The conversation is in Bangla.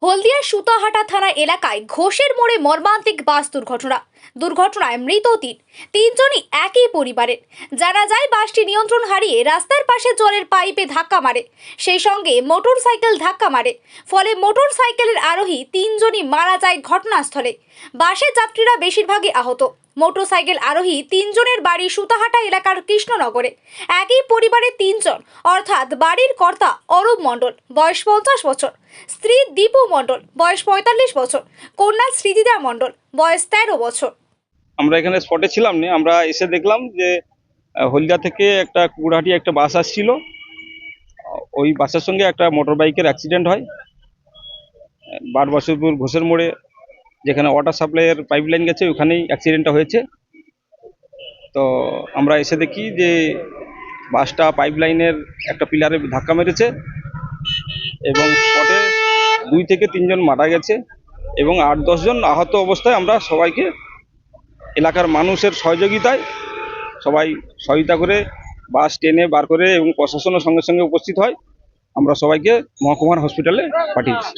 হলদিয়ার সুতাহাটা থানা এলাকায় ঘোষের মোড়ে মর্মান্তিক বাস দুর্ঘটনায় মৃত তিনজনই একই পরিবারের। জানা যায় বাসটি নিয়ন্ত্রণ হারিয়ে রাস্তার পাশে জলের পাইপে ধাক্কা মারে, সেই সঙ্গে মোটরসাইকেল ধাক্কা মারে, ফলে মোটরসাইকেলের আরোহী তিনজনই মারা যায় ঘটনাস্থলে। বাসের যাত্রীরা বেশিরভাগই আহত। মোটরসাইকেল আরোহী তিনজনের বাড়ি সুতাহাটা এলাকার কৃষ্ণনগরে। একই পরিবারের তিনজন, অর্থাৎ বাড়ির কর্তা অরূপ মণ্ডল, বয়স 50 বছর, স্ত্রী দীপু মণ্ডল, বয়স 45 বছর, কন্যা স্মৃতিদা মণ্ডল, বয়স 13 বছর। আমরা এখানে স্পটে ছিলাম না, আমরা এসে দেখলাম যে হলদিয়া থেকে একটা কুকুরহাটি একটা বাস আসছিল। ওই বাসের সঙ্গে একটা মোটর বাইকের অ্যাক্সিডেন্ট হয় বারবাসুরপুর ঘোষের মোড়ে, যেখানে ওয়াটার সাপ্লাইয়ের পাইপলাইন গেছে ওখানেই অ্যাক্সিডেন্টটা হয়েছে। তো আমরা এসে দেখি যে বাসটা পাইপলাইনের একটা পিলারে ধাক্কা মেরেছে এবং স্পটে 2 থেকে 3 জন মারা গেছে এবং 8-10 জন আহত অবস্থায়। আমরা সবাইকে এলাকার মানুষের সহযোগিতায় সবাই সহায়তা করে বাস টেনে বার করে এবং প্রশাসনের সঙ্গে সঙ্গে উপস্থিত হয়। আমরা সবাইকে মহকুমার হসপিটালে পাঠিয়েছি।